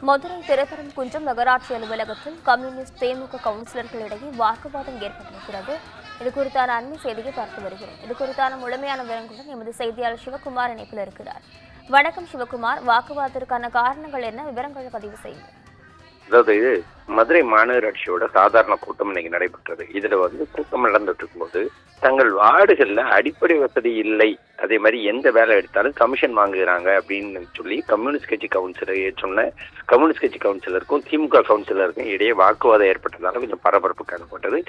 மதுரை திருப்பரங்குன்றம் நகராட்சி அலுவலகத்தில் கம்யூனிஸ்ட் திமுக கவுன்சிலர்களிடையே வாக்குவாதம் ஏற்பட்டிருக்கிறது. இது குறித்தான அண்மை செய்தியை பார்த்து வருகிறோம். இது குறித்தான முழுமையான விவரங்களுடன் எமது செய்தியாளர் சிவகுமார் இணைப்பில் இருக்கிறார். வணக்கம் சிவகுமார், வாக்குவாதத்திற்கான காரணங்கள் என்ன, விவரங்களை பதிவு செய்யுங்கள். அதாவது மதுரை மாநகராட்சியோட சாதாரண கூட்டம் இன்னைக்கு நடைபெற்றது. இதுல கூட்டம் நடந்துட்டு இருக்கும்போது தங்கள் வார்டுகள்ல அடிப்படை வசதி இல்லை, அதே மாதிரி எந்த வேலை எடுத்தாலும் கமிஷன் வாங்குகிறாங்க அப்படின்னு சொல்லி கம்யூனிஸ்ட் கட்சி கவுன்சிலர் சொன்ன கம்யூனிஸ்ட் கட்சி கவுன்சிலருக்கும் திமுக கவுன்சிலருக்கும் இடையே வாக்குவாதம் ஏற்பட்டதால கொஞ்சம் பரபரப்பு காணப்பட்டது.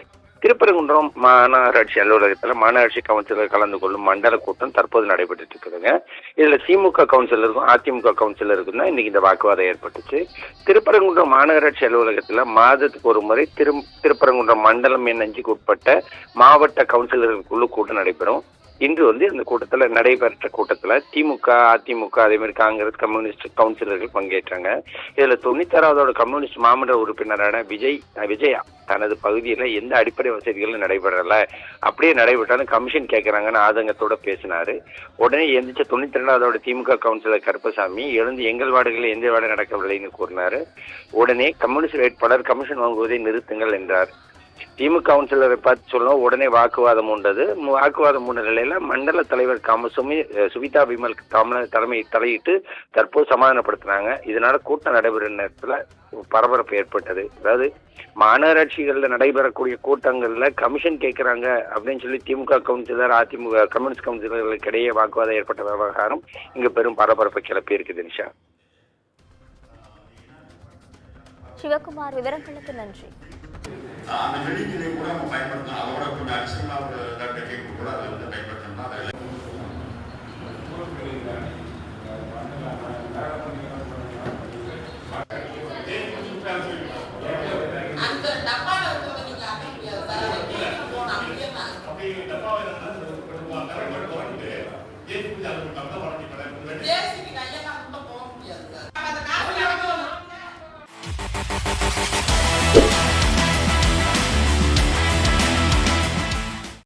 திருப்பரங்குன்றம் மாநகராட்சி அலுவலகத்துல மாநகராட்சி கவுன்சிலர் கலந்து கொள்ளும் மண்டல கூட்டம் தற்போது நடைபெற்று இருக்குதுங்க. இதுல திமுக கவுன்சிலருக்கும் அதிமுக கவுன்சிலருக்கும் தான் இன்னைக்கு இந்த வாக்குவாதம் ஏற்பட்டுச்சு. திருப்பரங்குன்றம் மாநகராட்சி அலுவலகத்துல மாதத்துக்கு ஒரு முறை திருப்பரங்குன்றம் மண்டலம் எண் 5க்கு உட்பட்ட மாவட்ட கவுன்சிலர்கள் குழு கூட்டம் நடைபெறும். இன்று இந்த கூட்டத்துல நடைபெற்ற கூட்டத்துல திமுக, அதிமுக, அதே மாதிரி காங்கிரஸ், கம்யூனிஸ்ட் கவுன்சிலர்கள் பங்கேற்றாங்க. இதுல 96வது கம்யூனிஸ்ட் மாமன்ற உறுப்பினரான விஜயா தனது பகுதியில எந்த அடிப்படை வசதிகளும் நடைபெறல, அப்படியே நடைபெற்றாலும் கமிஷன் கேட்கறாங்கன்னு ஆதங்கத்தோட பேசினாரு. உடனே எந்திரிச்ச 92வது திமுக கவுன்சிலர் கருப்பசாமி எழுந்து எங்கள் வார்டுகளில் எந்த வேலை நடக்கவில்லைன்னு கூறினாரு. உடனே கம்யூனிஸ்ட் வேட்பாளர் கமிஷன் வாங்குவதை நிறுத்துங்கள் என்றார். திமுக கவுன்சிலரை பார்த்து சொல்லணும். உடனே வாக்குவாதம் உண்டது. வாக்குவாதம் உண்ட நிலையில மண்டல தலைவர் சுவிதா விமல் தலையிட்டு தற்போது சமாதானப்படுத்தினாங்க. இதனால கூட்டம் நடைபெறும் நேரத்துல பரபரப்பு ஏற்பட்டது. அதாவது மாநகராட்சிகள்ல நடைபெறக்கூடிய கூட்டங்கள்ல கமிஷன் கேட்கிறாங்க அப்படின்னு சொல்லி திமுக கவுன்சிலர், அதிமுக கம்யூனிஸ்ட் கவுன்சிலர்களுக்கு இடையே வாக்குவாதம் ஏற்பட்ட விவகாரம் இங்க பெரும் பரபரப்பை கிளப்பி இருக்குது. நிஷா. சிவகுமார், விவரங்களுக்கு நன்றி. அந்த வெளிச்சத்தை கூட நம்ம பயன்படுத்தணும். அதோட கொஞ்சம் அடிஷனலாக ஒரு கேட்கக்கூடாது.